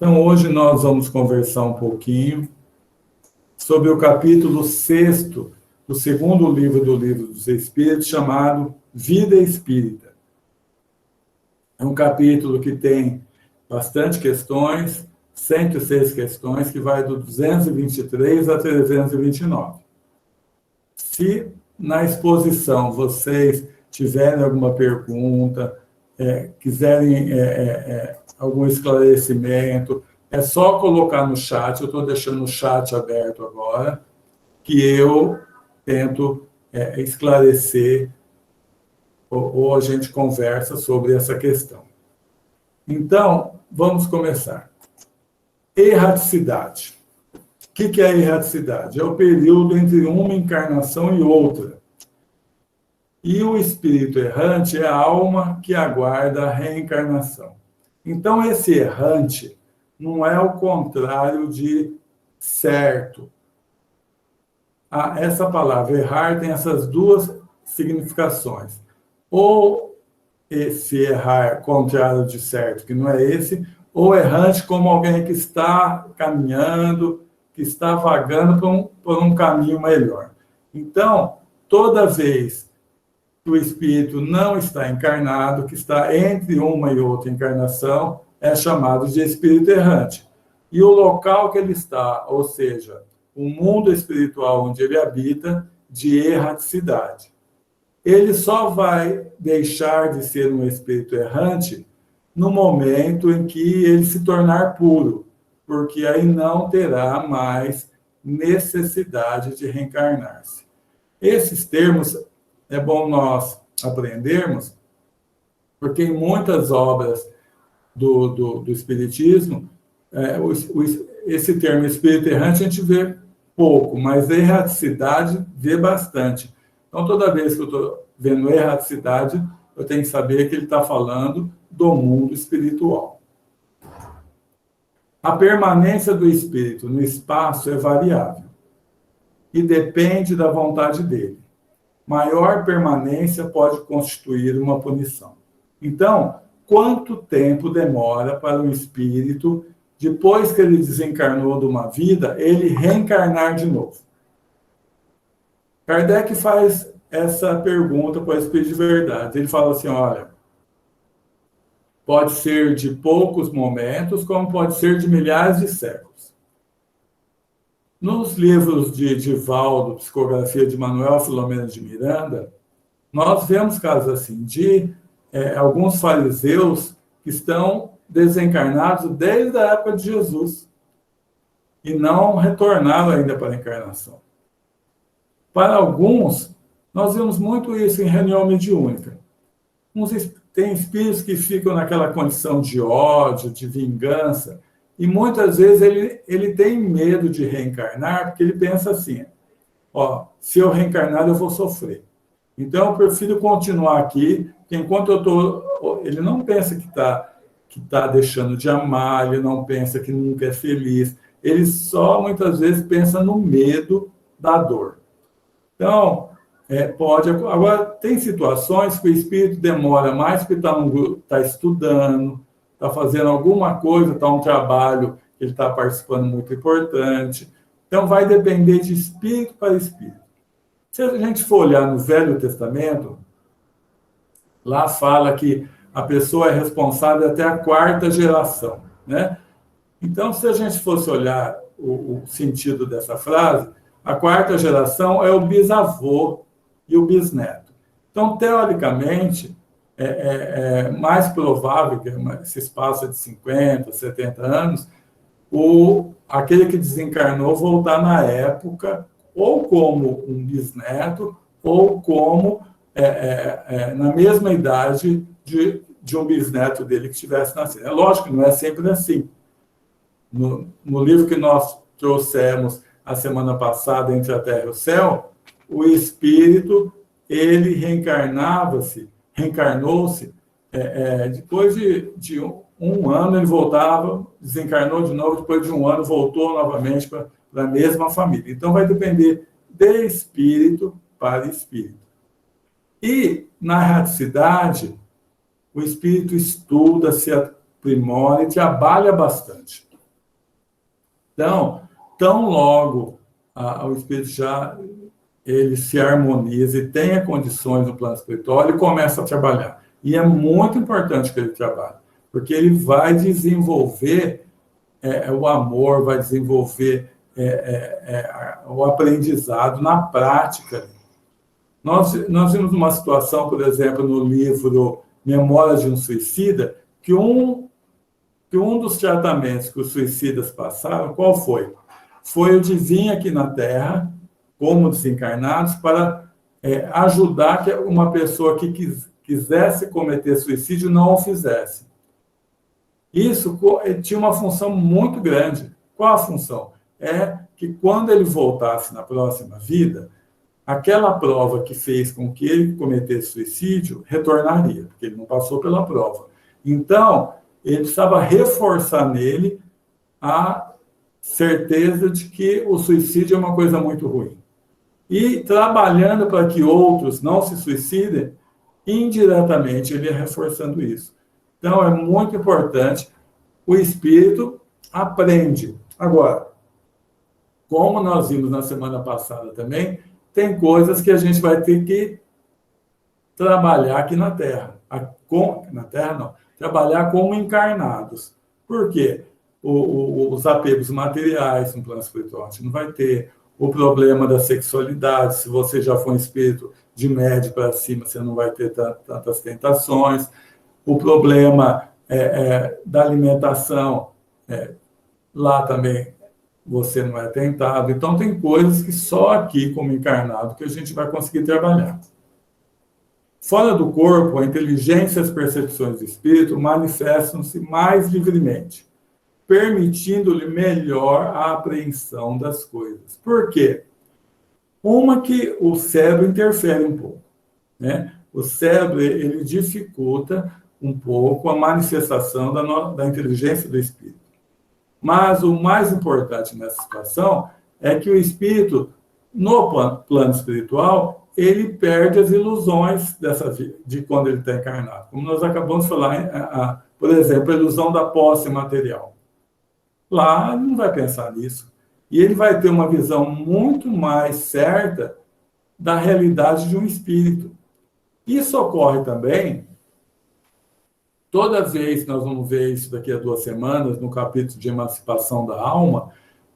Então, hoje nós vamos conversar um pouquinho sobre o capítulo 6º do segundo livro do Livro dos Espíritos, chamado Vida Espírita. É um capítulo que tem bastante questões, 106 questões, que vai do 223 a 329. Se na exposição vocês tiverem alguma pergunta, quiserem algum esclarecimento, é só colocar no chat. Eu estou deixando o chat aberto agora, que eu tento esclarecer ou a gente conversa sobre essa questão. Então, vamos começar. Erraticidade. O que é erraticidade? É o período entre uma encarnação e outra. E o espírito errante é a alma que aguarda a reencarnação. Então, esse errante não é o contrário de certo. Essa palavra errar tem essas duas significações. Ou esse errar contrário de certo, que não é esse, ou errante como alguém que está caminhando, que está vagando por um caminho melhor. Então, toda vez que o espírito não está encarnado, que está entre uma e outra encarnação, é chamado de espírito errante. E o local que ele está, ou seja, o mundo espiritual onde ele habita, de erraticidade. Ele só vai deixar de ser um espírito errante no momento em que ele se tornar puro, porque aí não terá mais necessidade de reencarnar-se. Esses termos é bom nós aprendermos, porque em muitas obras do Espiritismo, esse termo espírito errante a gente vê pouco, mas erraticidade vê bastante. Então, toda vez que eu estou vendo erraticidade, eu tenho que saber que ele está falando do mundo espiritual. A permanência do espírito no espaço é variável e depende da vontade dele. Maior permanência pode constituir uma punição. Então, quanto tempo demora para um espírito, depois que ele desencarnou de uma vida, ele reencarnar de novo? Kardec faz essa pergunta para o espírito de verdade. Ele fala assim, olha, pode ser de poucos momentos, como pode ser de milhares de séculos. Nos livros de Divaldo, Psicografia de Manuel Filomeno de Miranda, nós vemos casos assim, de alguns fariseus que estão desencarnados desde a época de Jesus e não retornaram ainda para a encarnação. Para alguns, nós vemos muito isso em reunião mediúnica. Tem espíritos que ficam naquela condição de ódio, de vingança, e muitas vezes ele tem medo de reencarnar, porque ele pensa assim, se eu reencarnar, eu vou sofrer. Então, eu prefiro continuar aqui, porque enquanto eu estou... Ele não pensa que está deixando de amar, ele não pensa que nunca é feliz, ele só, muitas vezes, pensa no medo da dor. Então, pode... Agora, tem situações que o espírito demora mais porque está estudando, está fazendo alguma coisa, está um trabalho que ele está participando muito importante. Então, vai depender de espírito para espírito. Se a gente for olhar no Velho Testamento, lá fala que a pessoa é responsável até a 4ª geração, né? Então, se a gente fosse olhar o sentido dessa frase, a 4ª geração é o bisavô e o bisneto. Então, teoricamente, é mais provável que esse espaço de 50, 70 anos, aquele que desencarnou voltar na época, ou como um bisneto, ou como na mesma idade de um bisneto dele que estivesse nascendo. É lógico que não é sempre assim. No livro que nós trouxemos a semana passada, Entre a Terra e o Céu, o espírito, ele reencarnou-se, depois de um ano ele voltava, desencarnou de novo, depois de um ano voltou novamente para a mesma família. Então, vai depender de espírito para espírito. E, na erraticidade, o espírito estuda, se aprimora e trabalha bastante. Então, tão logo o espírito já ele se harmoniza e tenha condições no plano espiritual, ele começa a trabalhar. E é muito importante que ele trabalhe, porque ele vai desenvolver o amor, vai desenvolver o aprendizado na prática. Nós vimos uma situação, por exemplo, no livro Memórias de um Suicida, que um dos tratamentos que os suicidas passaram, qual foi? Foi o de vir aqui na Terra, como desencarnados, para ajudar que uma pessoa que quisesse cometer suicídio não o fizesse. Isso tinha uma função muito grande. Qual a função? É que quando ele voltasse na próxima vida, aquela prova que fez com que ele cometesse suicídio retornaria, porque ele não passou pela prova. Então, ele precisava reforçar nele a certeza de que o suicídio é uma coisa muito ruim. E trabalhando para que outros não se suicidem, indiretamente ele ia reforçando isso. Então, é muito importante, o espírito aprende. Agora, como nós vimos na semana passada também, tem coisas que a gente vai ter que trabalhar aqui na Terra. Na Terra, não. Trabalhar como encarnados. Por quê? Os apegos materiais no plano espiritual, a gente não vai ter. O problema da sexualidade, se você já for um espírito de médio para cima, você não vai ter tantas tentações. O problema da alimentação, lá também você não é tentado. Então, tem coisas que só aqui, como encarnado, que a gente vai conseguir trabalhar. Fora do corpo, a inteligência e as percepções do espírito manifestam-se mais livremente, permitindo-lhe melhor a apreensão das coisas. Por quê? Uma que o cérebro interfere um pouco, né? O cérebro, ele dificulta um pouco a manifestação da inteligência do espírito. Mas o mais importante nessa situação é que o espírito, no plano espiritual, ele perde as ilusões de quando ele está encarnado. Como nós acabamos de falar, por exemplo, a ilusão da posse material. Lá ele não vai pensar nisso. E ele vai ter uma visão muito mais certa da realidade de um espírito. Isso ocorre também, toda vez que nós vamos ver isso daqui a 2 semanas, no capítulo de emancipação da alma,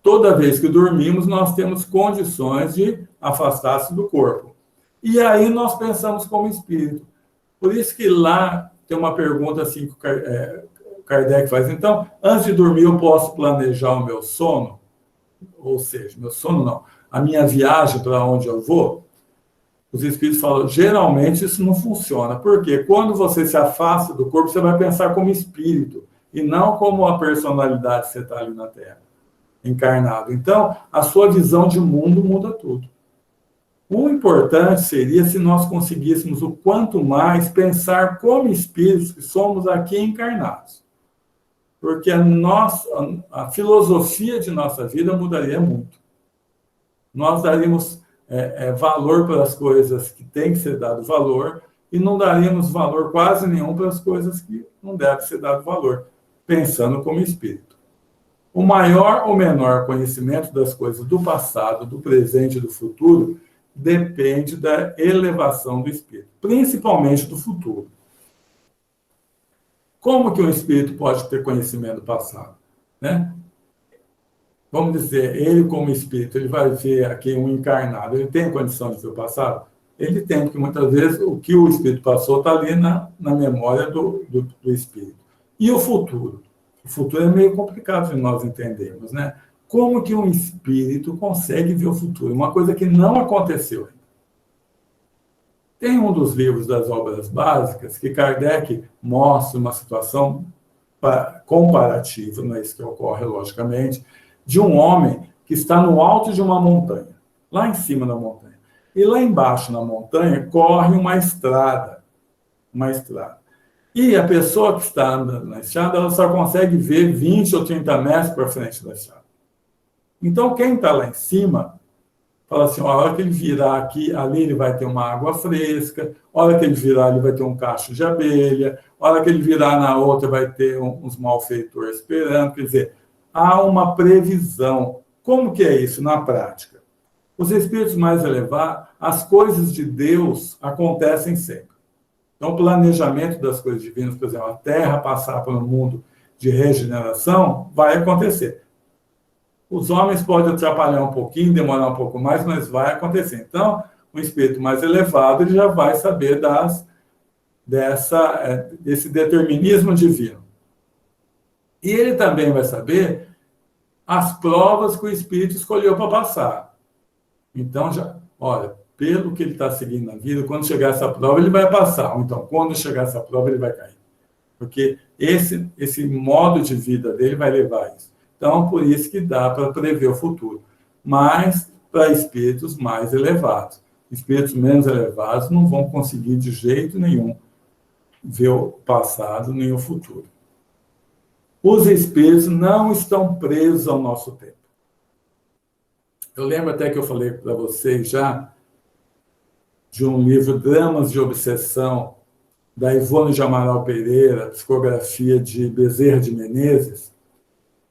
toda vez que dormimos, nós temos condições de afastar-se do corpo. E aí nós pensamos como espírito. Por isso que lá tem uma pergunta assim que o Kardec faz. Então, antes de dormir, eu posso planejar o meu sono? Ou seja, meu sono não. A minha viagem para onde eu vou? Os espíritos falam, geralmente isso não funciona. Porque quando você se afasta do corpo, você vai pensar como espírito, e não como a personalidade que você está ali na Terra, encarnado. Então, a sua visão de mundo muda tudo. O importante seria se nós conseguíssemos o quanto mais pensar como espíritos que somos aqui encarnados. Porque a filosofia de nossa vida mudaria muito. Nós daríamos valor para as coisas que tem que ser dado valor e não daríamos valor quase nenhum para as coisas que não deve ser dado valor, pensando como espírito. O maior ou menor conhecimento das coisas do passado, do presente e do futuro depende da elevação do espírito, principalmente do futuro. Como que um espírito pode ter conhecimento do passado? Né? Vamos dizer, ele como espírito, ele vai ver aqui um encarnado, ele tem condição de ver o passado? Ele tem, porque muitas vezes o que o espírito passou está ali na memória do espírito. E o futuro? O futuro é meio complicado de nós entendermos, né? Como que um espírito consegue ver o futuro? Uma coisa que não aconteceu ainda. Tem um dos livros das obras básicas que Kardec mostra uma situação comparativa, não é isso que ocorre, logicamente, de um homem que está no alto de uma montanha, lá em cima da montanha. E lá embaixo na montanha corre uma estrada. E a pessoa que está andando na estrada, ela só consegue ver 20 ou 30 metros para frente da estrada. Então, quem está lá em cima, fala assim, a hora que ele virar aqui, ali ele vai ter uma água fresca, a hora que ele virar, ele vai ter um cacho de abelha, a hora que ele virar na outra, vai ter uns malfeitores esperando. Quer dizer, há uma previsão. Como que é isso na prática? Os espíritos mais elevados, as coisas de Deus acontecem sempre. Então, o planejamento das coisas divinas, por exemplo, a Terra passar por um mundo de regeneração, vai acontecer. Os homens podem atrapalhar um pouquinho, demorar um pouco mais, mas vai acontecer. Então, um espírito mais elevado, ele já vai saber desse determinismo divino. E ele também vai saber as provas que o espírito escolheu para passar. Então, olha, pelo que ele está seguindo na vida, quando chegar essa prova, ele vai passar. Então, quando chegar essa prova, ele vai cair. Porque esse modo de vida dele vai levar a isso. Então, por isso que dá para prever o futuro. Mas para espíritos mais elevados. Espíritos menos elevados não vão conseguir de jeito nenhum ver o passado nem o futuro. Os espíritos não estão presos ao nosso tempo. Eu lembro até que eu falei para vocês já de um livro, Dramas de Obsessão, da Ivone de Amaral Pereira, psicografia de Bezerra de Menezes,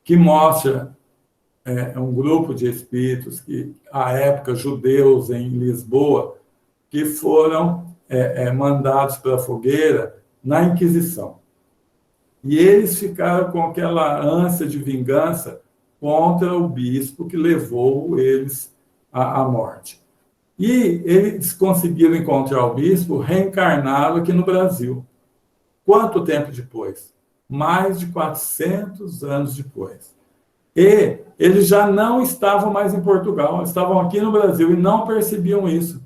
que mostra um grupo de espíritos que, à época, judeus em Lisboa, que foram mandados para a fogueira na Inquisição. E eles ficaram com aquela ânsia de vingança contra o bispo que levou eles à morte. E eles conseguiram encontrar o bispo reencarnado aqui no Brasil. Quanto tempo depois? Mais de 400 anos depois. E eles já não estavam mais em Portugal, estavam aqui no Brasil e não percebiam isso.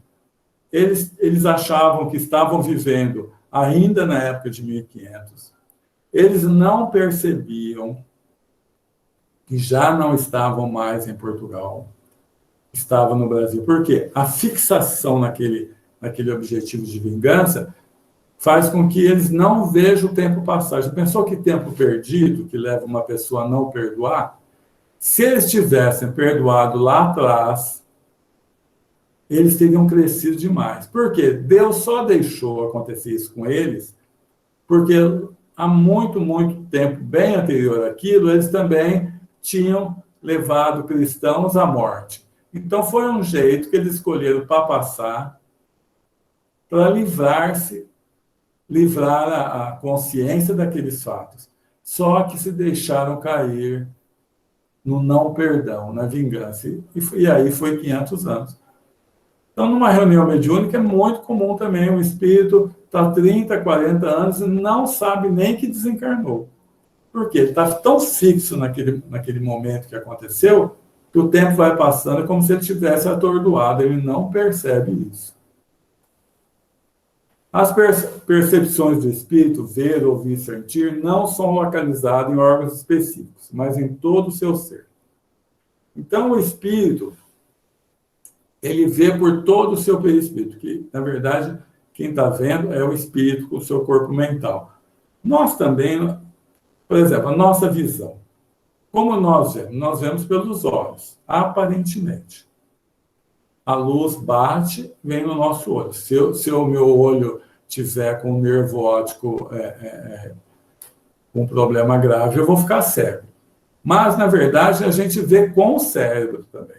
Eles achavam que estavam vivendo ainda na época de 1500. Eles não percebiam que já não estavam mais em Portugal, estavam no Brasil. Por quê? A fixação naquele objetivo de vingança faz com que eles não vejam o tempo passar. Já pensou que tempo perdido que leva uma pessoa a não perdoar? Se eles tivessem perdoado lá atrás, eles teriam crescido demais. Por quê? Deus só deixou acontecer isso com eles porque há muito, muito tempo, bem anterior àquilo, eles também tinham levado cristãos à morte. Então, foi um jeito que eles escolheram para passar, para livrar a consciência daqueles fatos. Só que se deixaram cair no não perdão, na vingança. E aí foi 500 anos. Então, numa reunião mediúnica, é muito comum também o espírito está 30, 40 anos e não sabe nem que desencarnou. Por quê? Ele está tão fixo naquele momento que aconteceu que o tempo vai passando como se ele tivesse atordoado. Ele não percebe isso. As percepções do espírito, ver, ouvir, sentir, não são localizadas em órgãos específicos, mas em todo o seu ser. Então, o espírito, ele vê por todo o seu perispírito, que, na verdade, quem está vendo é o espírito com o seu corpo mental. Nós também, por exemplo, a nossa visão. Como nós vemos? Nós vemos pelos olhos, aparentemente. A luz bate, vem no nosso olho. Se o meu olho tiver com um nervo óptico com um problema grave, eu vou ficar cego. Mas, na verdade, a gente vê com o cérebro também.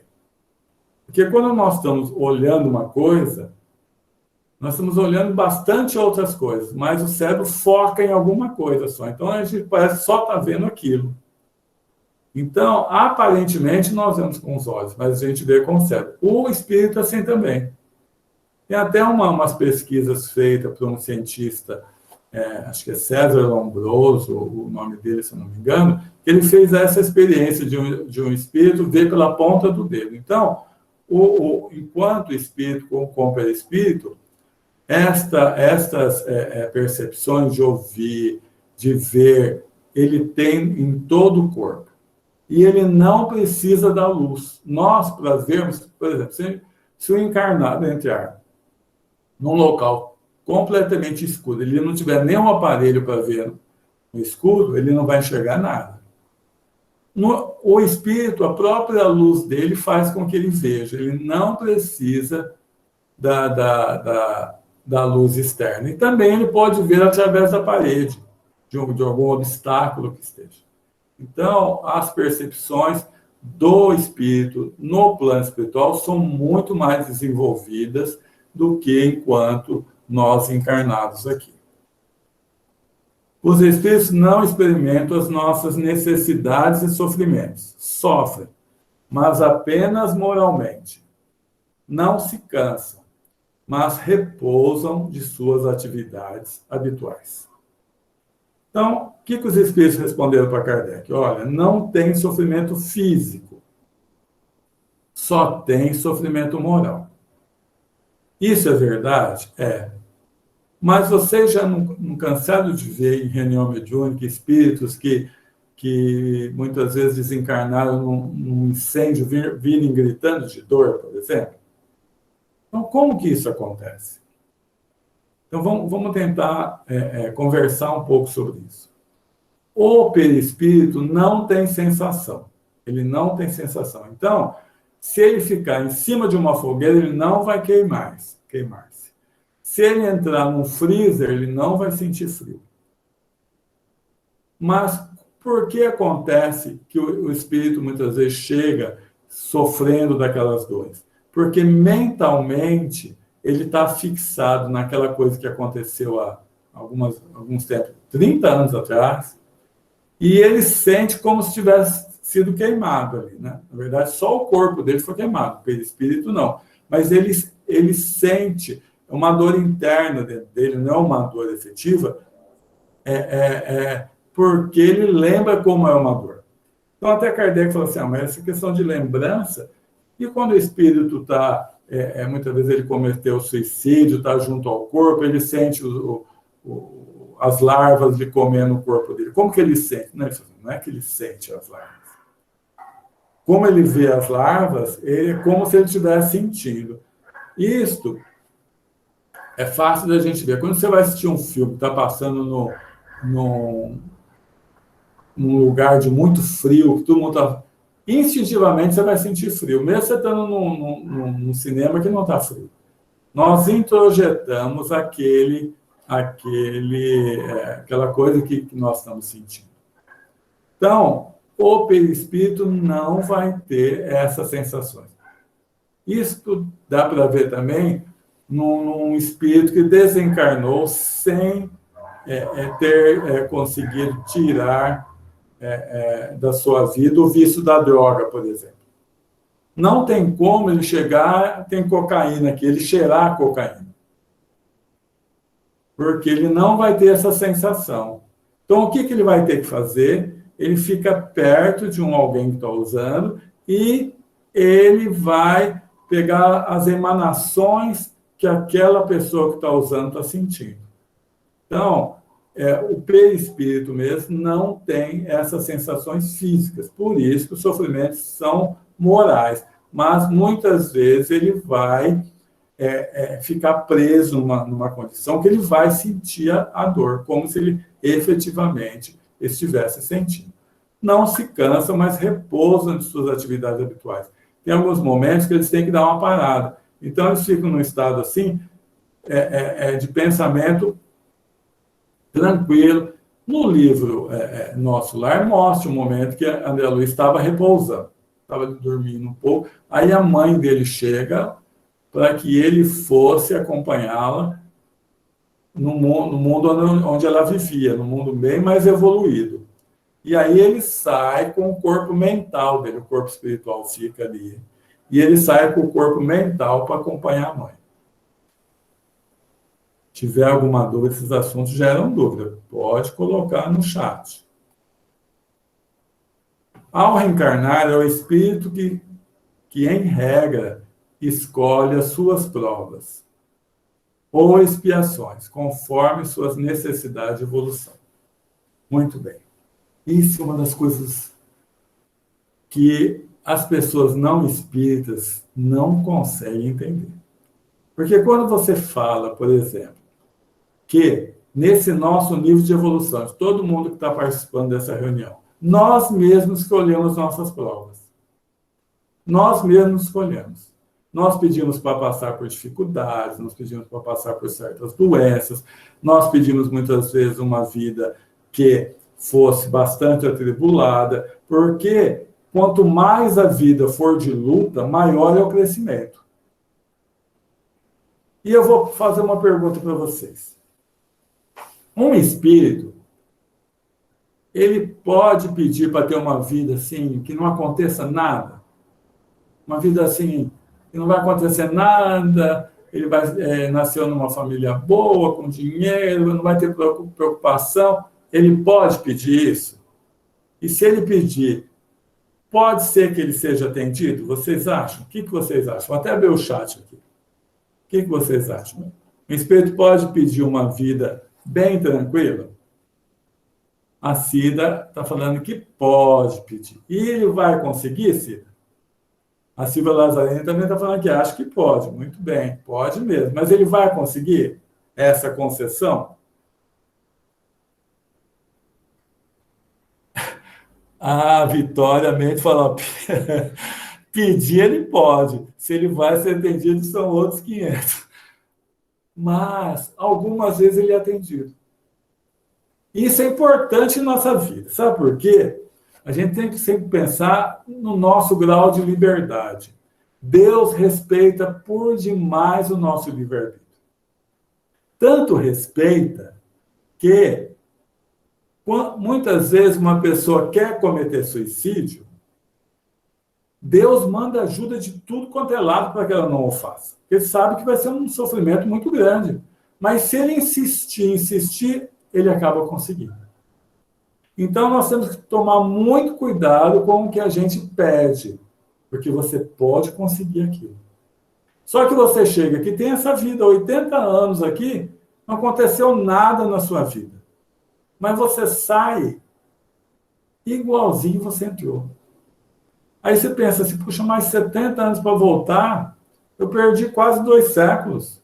Porque quando nós estamos olhando uma coisa, nós estamos olhando bastante outras coisas, mas o cérebro foca em alguma coisa só. Então, a gente parece só estar vendo aquilo. Então, aparentemente, nós vemos com os olhos, mas a gente vê com o cérebro. O espírito assim também. Tem até umas pesquisas feitas por um cientista, acho que é César Lombroso, o nome dele, se eu não me engano, que ele fez essa experiência de um espírito ver pela ponta do dedo. Então, enquanto o espírito com o perispírito, estas percepções de ouvir, de ver, ele tem em todo o corpo. E ele não precisa da luz. Nós, para vermos, por exemplo, se o encarnado entrar num local completamente escuro, ele não tiver nenhum aparelho para ver no escuro, ele não vai enxergar nada. O espírito, a própria luz dele faz com que ele veja. Ele não precisa da luz externa. E também ele pode ver através da parede, de algum obstáculo que esteja. Então, as percepções do espírito no plano espiritual são muito mais desenvolvidas do que enquanto nós encarnados aqui. Os espíritos não experimentam as nossas necessidades e sofrimentos. Sofrem, mas apenas moralmente. Não se cansam, mas repousam de suas atividades habituais. Então, o que os espíritos responderam para Kardec? Olha, não tem sofrimento físico, só tem sofrimento moral. Isso é verdade? É. Mas vocês já não cansaram de ver em reunião mediúnica espíritos que muitas vezes desencarnaram num incêndio, virem gritando de dor, por exemplo? Então, como que isso acontece? Então, vamos tentar conversar um pouco sobre isso. O perispírito não tem sensação. Ele não tem sensação. Então, se ele ficar em cima de uma fogueira, ele não vai queimar-se. Se ele entrar num freezer, ele não vai sentir frio. Mas por que acontece que o espírito muitas vezes chega sofrendo daquelas dores? Porque mentalmente ele está fixado naquela coisa que aconteceu há alguns tempos, 30 anos atrás, e ele sente como se tivesse sido queimado ali, né? Na verdade, só o corpo dele foi queimado, o perispírito não. Mas ele sente uma dor interna dentro dele, não é uma dor efetiva, porque ele lembra como é uma dor. Então, até Kardec falou assim, mas essa questão de lembrança, e quando o espírito está, muitas vezes ele cometeu suicídio, está junto ao corpo, ele sente as larvas de comer no corpo dele. Como que ele sente? Não é que ele sente as larvas. Como ele vê as larvas, é como se ele estivesse sentindo. Isto é fácil da gente ver. Quando você vai assistir um filme que está passando num lugar de muito frio, que todo mundo está... Instintivamente você vai sentir frio, mesmo você estando num cinema que não está frio. Nós introjetamos aquela coisa que nós estamos sentindo. Então, o perispírito não vai ter essas sensações. Isso dá para ver também num espírito que desencarnou sem ter conseguido tirar da sua vida o vício da droga, por exemplo. Não tem como ele chegar, tem cocaína aqui, ele cheirar a cocaína. Porque ele não vai ter essa sensação. Então, o que ele vai ter que fazer? Ele fica perto de alguém que está usando e ele vai pegar as emanações que aquela pessoa que está usando está sentindo. Então, o perispírito mesmo não tem essas sensações físicas. Por isso que os sofrimentos são morais. Mas, muitas vezes, ele vai ficar preso numa condição que ele vai sentir a dor, como se ele efetivamente estivesse sentindo. Não se cansam, mas repousam de suas atividades habituais. Tem alguns momentos que eles têm que dar uma parada. Então, eles ficam num estado assim, de pensamento tranquilo. No livro Nosso Lar, mostra o momento que André Luiz estava repousando, estava dormindo um pouco. Aí a mãe dele chega para que ele fosse acompanhá-la no mundo onde ela vivia, no mundo bem mais evoluído. E aí ele sai com o corpo mental dele, o corpo espiritual fica ali. E ele sai com o corpo mental para acompanhar a mãe. Se tiver alguma dúvida, esses assuntos geram dúvida. Pode colocar no chat. Ao reencarnar, é o espírito que em regra, escolhe as suas provas ou expiações, conforme suas necessidades de evolução. Muito bem. Isso é uma das coisas que as pessoas não espíritas não conseguem entender. Porque quando você fala, por exemplo, que nesse nosso nível de evolução, de todo mundo que está participando dessa reunião, nós mesmos escolhemos nossas provas. Nós mesmos escolhemos. Nós pedimos para passar por dificuldades, nós pedimos para passar por certas doenças, nós pedimos muitas vezes uma vida que fosse bastante atribulada, porque quanto mais a vida for de luta, maior é o crescimento. E eu vou fazer uma pergunta para vocês. Um espírito, ele pode pedir para ter uma vida assim, que não aconteça nada? Uma vida assim, que não vai acontecer nada, ele nasceu numa família boa, com dinheiro, não vai ter preocupação. Ele pode pedir isso? E se ele pedir, pode ser que ele seja atendido? Vocês acham? O que vocês acham? Vou até abrir o chat aqui. O que vocês acham? O espírito pode pedir uma vida bem tranquila? A Cida está falando que pode pedir. E ele vai conseguir, Cida? A Silvia Lazarene também está falando que acha que pode. Muito bem, pode mesmo. Mas ele vai conseguir essa concessão? A Vitória Mendes falou, pedir ele pode. Se ele vai ser atendido, são outros 500. Mas, algumas vezes, ele é atendido. Isso é importante em nossa vida. Sabe por quê? A gente tem que sempre pensar no nosso grau de liberdade. Deus respeita por demais o nosso livre-arbítrio. Tanto respeita que, muitas vezes, uma pessoa quer cometer suicídio, Deus manda ajuda de tudo quanto é lado para que ela não o faça. Ele sabe que vai ser um sofrimento muito grande. Mas se ele insistir, ele acaba conseguindo. Então, nós temos que tomar muito cuidado com o que a gente pede, porque você pode conseguir aquilo. Só que você chega aqui, tem essa vida, 80 anos aqui, não aconteceu nada na sua vida. Mas você sai igualzinho você entrou. Aí você pensa assim, puxa, mais 70 anos para voltar, eu perdi quase 2 séculos.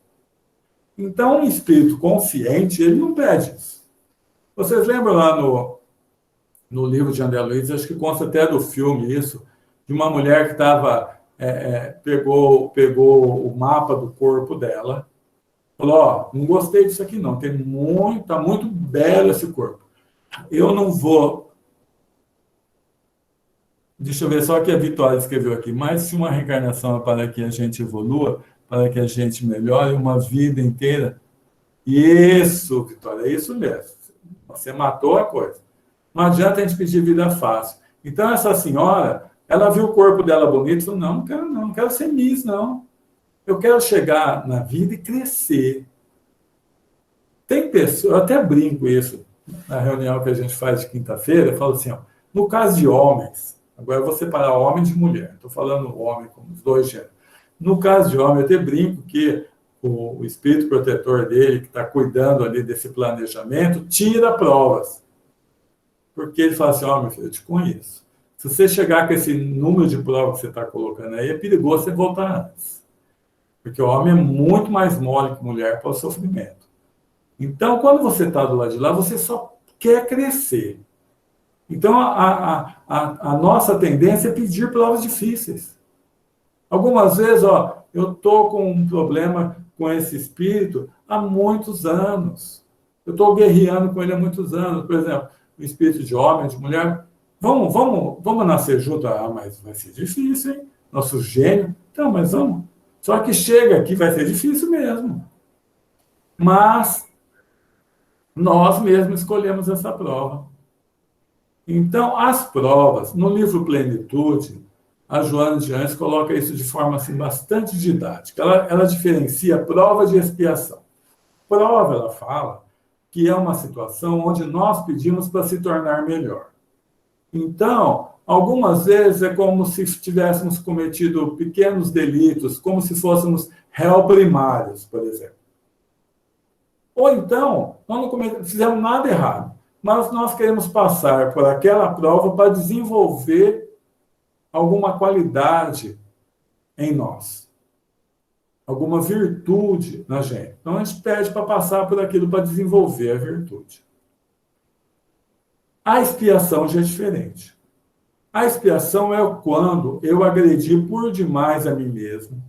Então, um espírito consciente, ele não pede isso. Vocês lembram lá no livro de André Luiz, acho que consta até do filme isso, de uma mulher que pegou o mapa do corpo dela, falou, não gostei disso aqui não, tá muito belo esse corpo. Eu não vou... Deixa eu ver só o que a Vitória escreveu aqui. Mais se uma reencarnação é para que a gente evolua, para que a gente melhore uma vida inteira. Isso, Vitória, é isso mesmo. Você matou a coisa. Não adianta a gente pedir vida fácil. Então, essa senhora, ela viu o corpo dela bonito e falou, não quero ser Miss, não. Eu quero chegar na vida e crescer. Tem pessoas, eu até brinco isso, na reunião que a gente faz de quinta-feira, eu falo assim, ó, no caso de homens, agora eu vou separar homem de mulher, estou falando homem com os dois gêneros. No caso de homem, eu até brinco que o espírito protetor dele, que está cuidando ali desse planejamento, tira provas. Porque ele fala assim, meu filho, eu te conheço. Se você chegar com esse número de provas que você está colocando aí, é perigoso você voltar antes. Porque o homem é muito mais mole que mulher para o sofrimento. Então, quando você está do lado de lá, você só quer crescer. Então, a nossa tendência é pedir provas difíceis. Algumas vezes, eu estou com um problema com esse espírito há muitos anos. Eu estou guerreando com ele há muitos anos. Por exemplo, o espírito de homem, de mulher, vamos nascer junto. Mas vai ser difícil, hein? Nosso gênio. Então, mas vamos. Só que chega aqui, vai ser difícil mesmo. Mas nós mesmos escolhemos essa prova. Então, as provas, no livro Plenitude, a Joana de Anjos coloca isso de forma assim, bastante didática. Ela diferencia prova de expiação. Prova, ela fala, que é uma situação onde nós pedimos para se tornar melhor. Então, algumas vezes é como se tivéssemos cometido pequenos delitos, como se fôssemos réu primários, por exemplo. Ou então, nós não fizemos nada errado, mas nós queremos passar por aquela prova para desenvolver alguma qualidade em nós, alguma virtude na gente. Então, a gente pede para passar por aquilo para desenvolver a virtude. A expiação já é diferente. A expiação é quando eu agredi por demais a mim mesmo,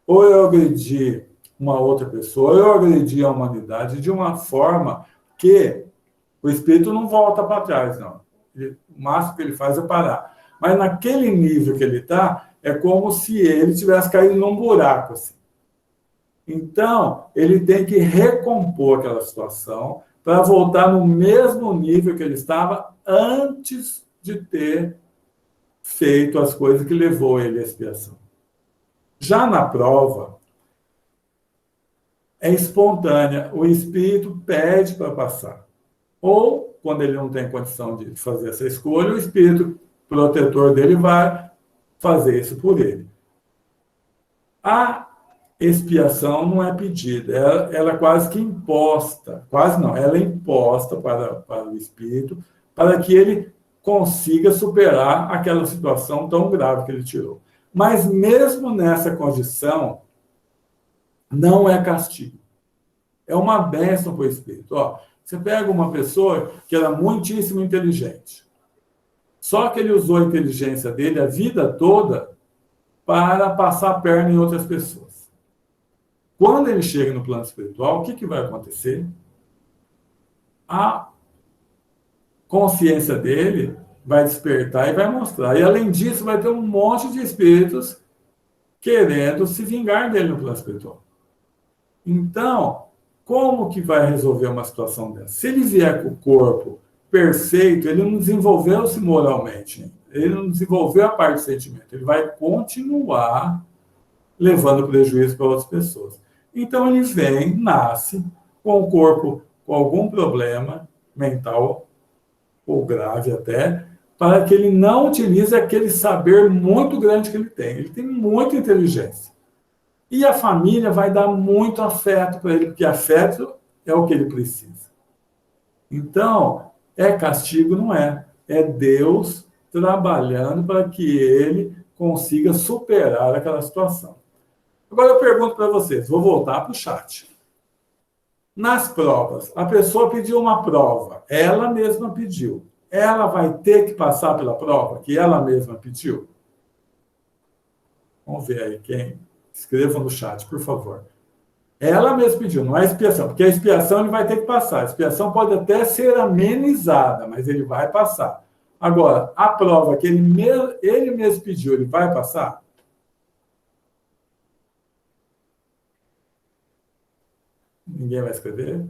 ou eu agredi uma outra pessoa, ou eu agredi a humanidade de uma forma que O espírito não volta para trás, não. O máximo que ele faz é parar. Mas naquele nível que ele está, é como se ele tivesse caído num buraco, assim. Então, ele tem que recompor aquela situação para voltar no mesmo nível que ele estava antes de ter feito as coisas que levou ele à expiação. Já na prova, é espontânea, o espírito pede para passar. Ou, quando ele não tem condição de fazer essa escolha, o espírito protetor dele vai fazer isso por ele. A expiação não é pedida, ela é quase que imposta, quase não, ela é imposta para o espírito, para que ele consiga superar aquela situação tão grave que ele tirou. Mas mesmo nessa condição, não é castigo. É uma bênção para o espírito. Ó, você pega uma pessoa que era muitíssimo inteligente, só que ele usou a inteligência dele a vida toda para passar a perna em outras pessoas. Quando ele chega no plano espiritual, o que vai acontecer? A consciência dele vai despertar e vai mostrar. E, além disso, vai ter um monte de espíritos querendo se vingar dele no plano espiritual. Então, como que vai resolver uma situação dessa? Se ele vier com o corpo perfeito, ele não desenvolveu-se moralmente. Ele não desenvolveu a parte do sentimento. Ele vai continuar levando prejuízo para outras pessoas. Então, ele vem, nasce com o corpo com algum problema mental, ou grave até, para que ele não utilize aquele saber muito grande que ele tem. Ele tem muita inteligência. E a família vai dar muito afeto para ele, porque afeto é o que ele precisa. Então, é castigo? Não é. É Deus trabalhando para que ele consiga superar aquela situação. Agora eu pergunto para vocês, vou voltar para o chat. Nas provas, a pessoa pediu uma prova, ela mesma pediu. Ela vai ter que passar pela prova que ela mesma pediu? Vamos ver aí quem... Escrevam no chat, por favor. Ela mesma pediu, não é expiação, porque a expiação ele vai ter que passar. A expiação pode até ser amenizada, mas ele vai passar. Agora, a prova que ele mesmo pediu, ele vai passar? Ninguém vai escrever?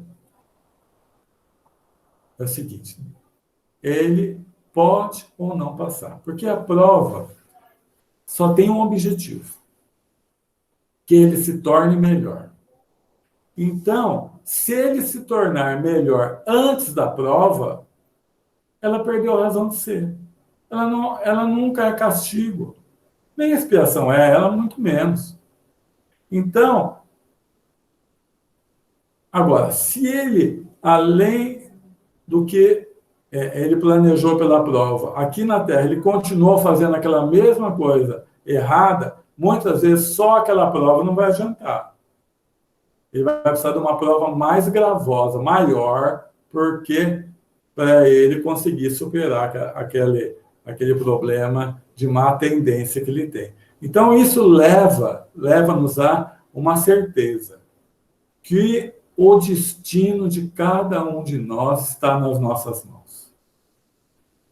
É o seguinte, ele pode ou não passar, porque a prova só tem um objetivo, que ele se torne melhor. Então, se ele se tornar melhor antes da prova, ela perdeu a razão de ser. Ela nunca é castigo. Nem expiação é, ela muito menos. Então, agora, se ele, além do que ele planejou pela prova, aqui na Terra, ele continuou fazendo aquela mesma coisa errada, muitas vezes só aquela prova não vai adiantar. Ele vai precisar de uma prova mais gravosa, maior, porque para ele conseguir superar aquele problema de má tendência que ele tem. Então, isso leva-nos a uma certeza, que o destino de cada um de nós está nas nossas mãos.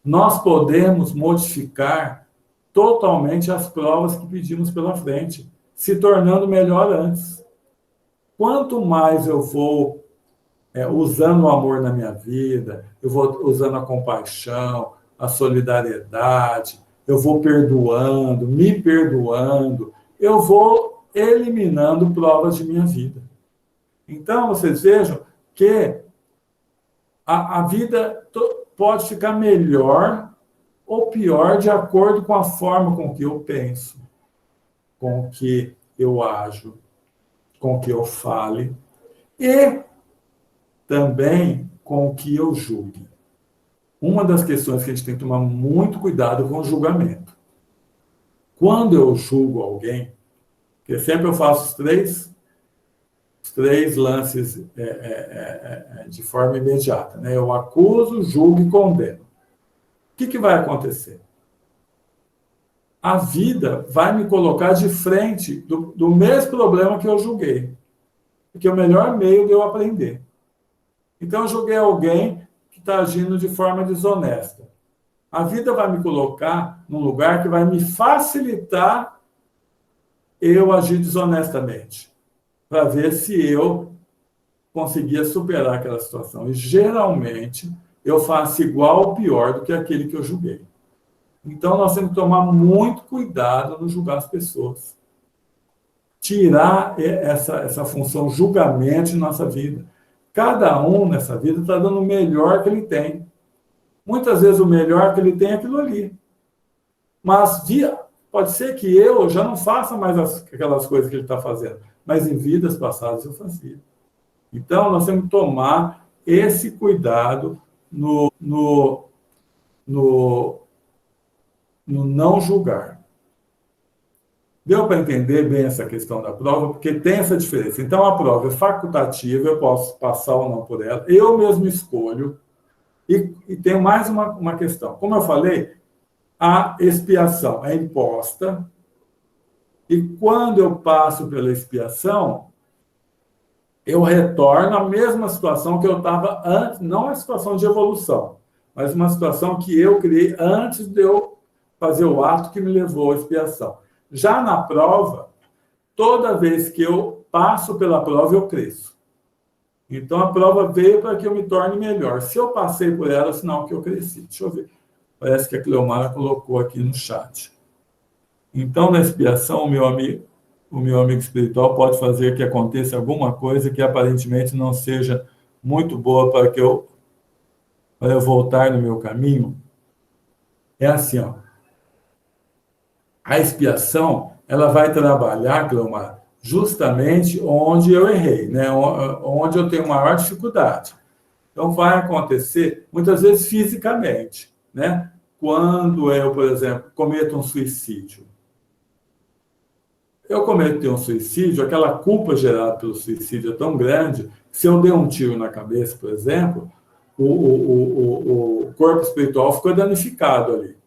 Nós podemos modificar totalmente as provas que pedimos pela frente, se tornando melhor antes. Quanto mais eu vou usando o amor na minha vida, eu vou usando a compaixão, a solidariedade, eu vou perdoando, me perdoando, eu vou eliminando provas de minha vida. Então, vocês vejam que a vida pode ficar melhor ou pior de acordo com a forma com que eu penso, com que eu ajo, com que eu fale e também com que eu julgue. Uma das questões que a gente tem que tomar muito cuidado com o julgamento. Quando eu julgo alguém, porque sempre eu faço os três lances de forma imediata, né? Eu acuso, julgo e condeno. O que vai acontecer? A vida vai me colocar de frente do mesmo problema que eu julguei. Porque é o melhor meio de eu aprender. Então, eu julguei alguém que está agindo de forma desonesta. A vida vai me colocar num lugar que vai me facilitar eu agir desonestamente, para ver se eu conseguia superar aquela situação. E, geralmente, eu faço igual ou pior do que aquele que eu julguei. Então, nós temos que tomar muito cuidado no julgar as pessoas. Tirar essa função julgamento de nossa vida. Cada um nessa vida está dando o melhor que ele tem. Muitas vezes o melhor que ele tem é aquilo ali. Mas pode ser que eu já não faça mais aquelas coisas que ele está fazendo, mas em vidas passadas eu fazia. Então, nós temos que tomar esse cuidado no não julgar. Deu para entender bem essa questão da prova? Porque tem essa diferença. Então, a prova é facultativa, eu posso passar ou não por ela, eu mesmo escolho. E tem mais uma questão. Como eu falei, a expiação é imposta, e quando eu passo pela expiação, eu retorno à mesma situação que eu estava antes, não a situação de evolução, mas uma situação que eu criei antes de eu fazer o ato que me levou à expiação. Já na prova, toda vez que eu passo pela prova, eu cresço. Então, a prova veio para que eu me torne melhor. Se eu passei por ela, é sinal que eu cresci. Deixa eu ver. Parece que a Cleomara colocou aqui no chat. Então, na expiação, o meu amigo espiritual pode fazer que aconteça alguma coisa que aparentemente não seja muito boa para eu voltar no meu caminho. É assim, ó. A expiação, ela vai trabalhar, Cleomara, justamente onde eu errei, né? Onde eu tenho maior dificuldade. Então, vai acontecer, muitas vezes, fisicamente, né? Quando eu, por exemplo, cometo um suicídio. Eu cometo um suicídio, aquela culpa gerada pelo suicídio é tão grande, que se eu der um tiro na cabeça, por exemplo, o corpo espiritual ficou danificado ali.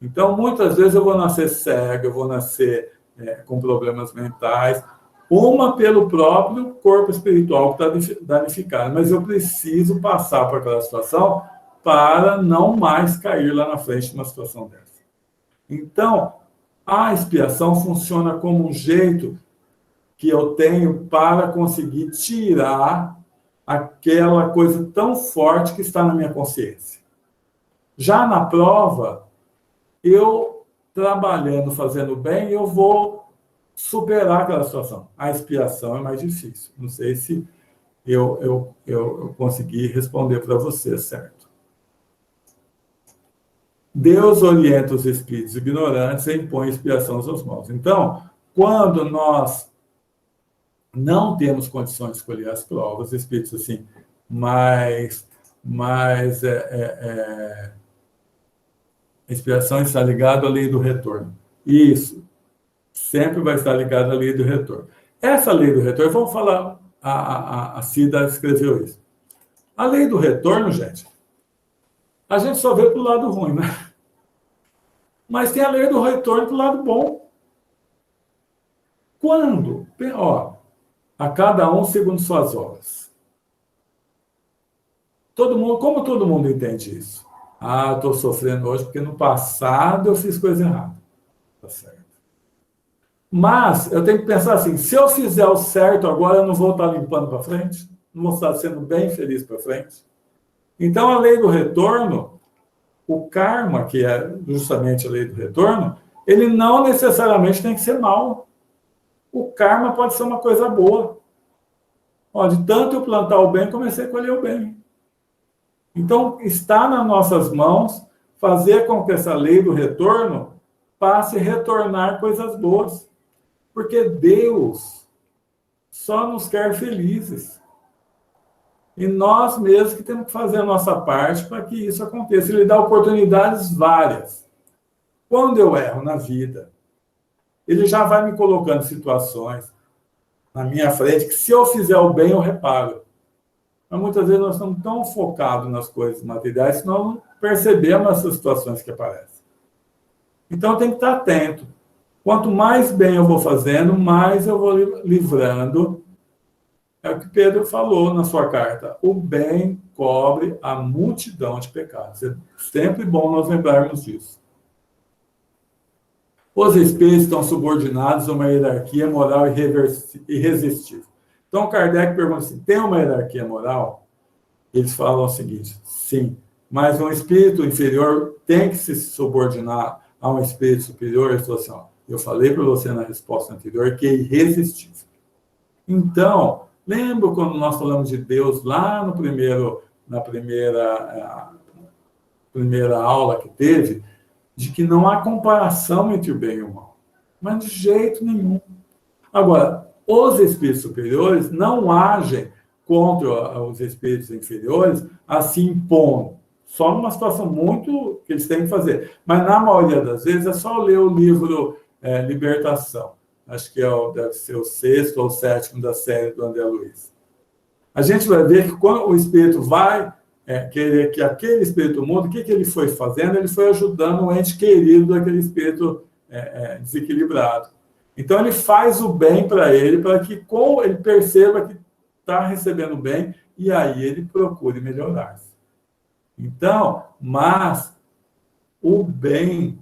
Então, muitas vezes eu vou nascer cego, eu vou nascer com problemas mentais, uma pelo próprio corpo espiritual que está danificado, mas eu preciso passar por aquela situação para não mais cair lá na frente numa situação dessa. Então, a expiação funciona como um jeito que eu tenho para conseguir tirar aquela coisa tão forte que está na minha consciência. Já na prova, eu trabalhando, fazendo bem, eu vou superar aquela situação. A expiação é mais difícil. Não sei se eu consegui responder para você, certo? Deus orienta os espíritos ignorantes e impõe expiação aos maus. Então, quando nós não temos condições de escolher as provas, espíritos assim, mas a expiação está ligada à lei do retorno. Isso. Sempre vai estar ligada à lei do retorno. Essa lei do retorno, vamos falar, a Cida escreveu isso. A lei do retorno, gente, a gente só vê para o lado ruim, né? Mas tem a lei do retorno para o lado bom. Quando? Ó, a cada um segundo suas obras. Como todo mundo entende isso? Ah, estou sofrendo hoje porque no passado eu fiz coisa errada. Tá certo. Mas eu tenho que pensar assim, se eu fizer o certo agora, eu não vou estar limpando para frente? Não vou estar sendo bem feliz para frente? Então, a lei do retorno, o karma, que é justamente a lei do retorno, ele não necessariamente tem que ser mal. O karma pode ser uma coisa boa. Ó, de tanto eu plantar o bem, comecei a colher o bem. Então, está nas nossas mãos fazer com que essa lei do retorno passe a retornar coisas boas. Porque Deus só nos quer felizes. E nós mesmos que temos que fazer a nossa parte para que isso aconteça. Ele dá oportunidades várias. Quando eu erro na vida, ele já vai me colocando situações na minha frente que, se eu fizer o bem, eu reparo. Mas muitas vezes nós estamos tão focados nas coisas materiais que nós não percebemos essas situações que aparecem. Então, tem que estar atento. Quanto mais bem eu vou fazendo, mais eu vou livrando. É o que Pedro falou na sua carta. O bem cobre a multidão de pecados. É sempre bom nós lembrarmos disso. Os espíritos estão subordinados a uma hierarquia moral irresistível. Então, Kardec pergunta assim, tem uma hierarquia moral? Eles falam o seguinte, sim, mas um espírito inferior tem que se subordinar a um espírito superior. Ele falou assim, ó, eu falei para você na resposta anterior que é irresistível. Então, lembra quando nós falamos de Deus lá no na primeira aula que teve, de que não há comparação entre o bem e o mal. Mas de jeito nenhum. Agora, os espíritos superiores não agem contra os espíritos inferiores assim impondo. Só numa situação muito que eles têm que fazer. Mas, na maioria das vezes, é só ler o livro Libertação. Acho que deve ser o 6º ou 7º da série do André Luiz. A gente vai ver que quando o espírito vai querer que aquele espírito mude, o que ele foi fazendo? Ele foi ajudando o ente querido daquele espírito desequilibrado. Então, ele faz o bem para ele que ele perceba que está recebendo bem e aí ele procure melhorar-se. Então, mas o bem,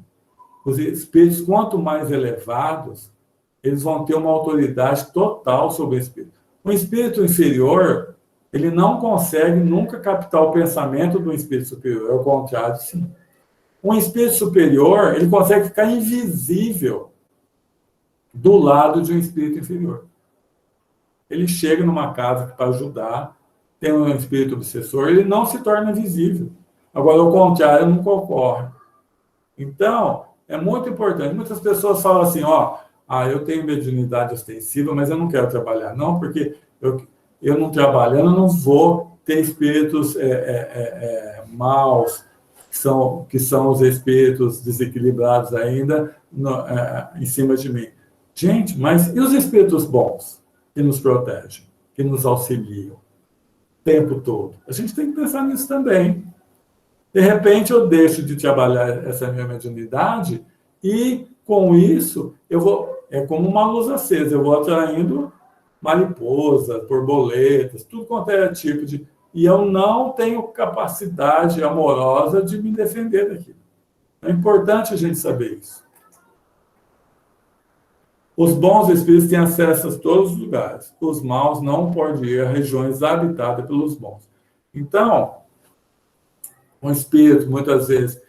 os espíritos, quanto mais elevados, eles vão ter uma autoridade total sobre o espírito. Um espírito inferior, ele não consegue nunca captar o pensamento do espírito superior, ao contrário, sim. Um espírito superior, ele consegue ficar invisível do lado de um espírito inferior. Ele chega numa casa para ajudar, tem um espírito obsessor, ele não se torna visível. Agora, ao contrário, nunca ocorre. Então, é muito importante. Muitas pessoas falam assim, eu tenho mediunidade ostensiva, mas eu não quero trabalhar. Não, porque eu não trabalhando, eu não vou ter espíritos maus, que são os espíritos desequilibrados ainda em cima de mim. Gente, mas e os espíritos bons que nos protegem, que nos auxiliam o tempo todo? A gente tem que pensar nisso também. De repente, eu deixo de trabalhar essa minha mediunidade e, com isso, é como uma luz acesa, eu vou atraindo mariposas, borboletas, tudo quanto é tipo de... E eu não tenho capacidade amorosa de me defender daquilo. É importante a gente saber isso. Os bons espíritos têm acesso a todos os lugares. Os maus não podem ir a regiões habitadas pelos bons. Então, um espírito, muitas vezes,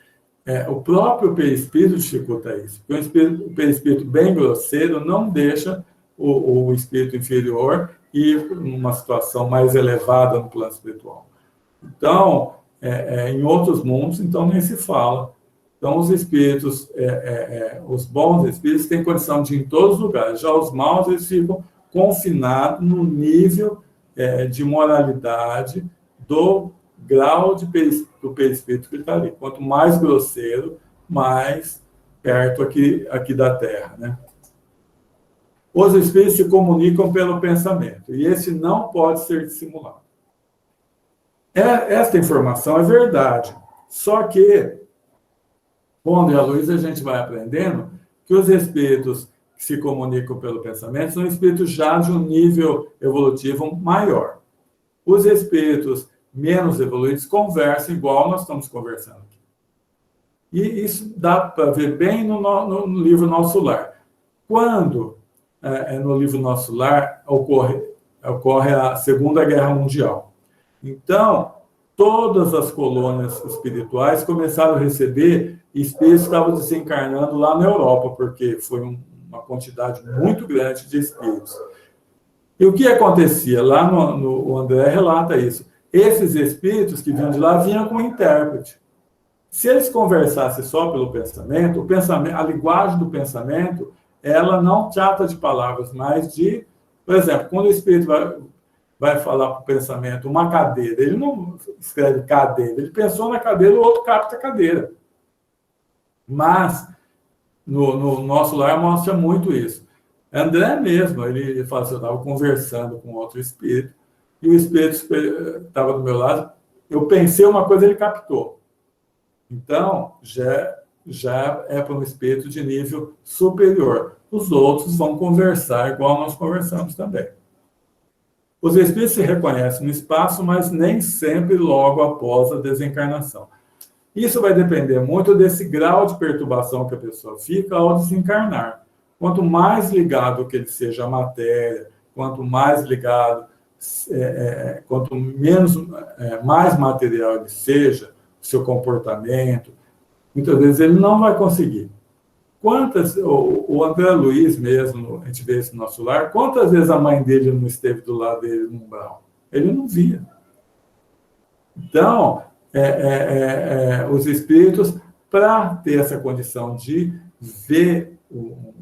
o próprio perispírito dificulta isso. Porque o perispírito bem grosseiro não deixa o espírito inferior ir numa situação mais elevada no plano espiritual. Então, em outros mundos, então nem se fala. Então, os espíritos, os bons espíritos têm condição de ir em todos os lugares. Já os maus, eles ficam confinados no nível de moralidade do grau do perispírito que está ali. Quanto mais grosseiro, mais perto aqui da Terra, né? Os espíritos se comunicam pelo pensamento, e esse não pode ser dissimulado. Esta informação é verdade, só que, com André Luiz, a gente vai aprendendo que os espíritos que se comunicam pelo pensamento são espíritos já de um nível evolutivo maior. Os espíritos menos evoluídos conversam igual nós estamos conversando aqui. E isso dá para ver bem no livro Nosso Lar. Quando, no livro Nosso Lar, ocorre a Segunda Guerra Mundial. Então, todas as colônias espirituais começaram a receber espíritos que estavam desencarnando lá na Europa, porque foi uma quantidade muito grande de espíritos. E o que acontecia? Lá o André relata isso. Esses espíritos que vinham de lá vinham com intérprete. Se eles conversassem só pelo pensamento, a linguagem do pensamento, ela não trata de palavras, mas de... Por exemplo, quando o espírito vai falar para o pensamento uma cadeira, ele não escreve cadeira, ele pensou na cadeira, o outro capta a cadeira. Mas, no Nosso Lar mostra muito isso. André mesmo, ele fala assim, eu estava conversando com outro espírito, e o espírito estava do meu lado, eu pensei uma coisa, ele captou. Então, já é para um espírito de nível superior. Os outros vão conversar igual nós conversamos também. Os espíritos se reconhecem no espaço, mas nem sempre logo após a desencarnação. Isso vai depender muito desse grau de perturbação que a pessoa fica ao desencarnar. Quanto mais ligado que ele seja à matéria, quanto mais ligado, quanto menos, mais material ele seja, o seu comportamento, muitas vezes ele não vai conseguir. O André Luiz mesmo, a gente vê isso no nosso lar, quantas vezes a mãe dele não esteve do lado dele no umbral? Ele não via. Então, os espíritos, para ter essa condição de ver o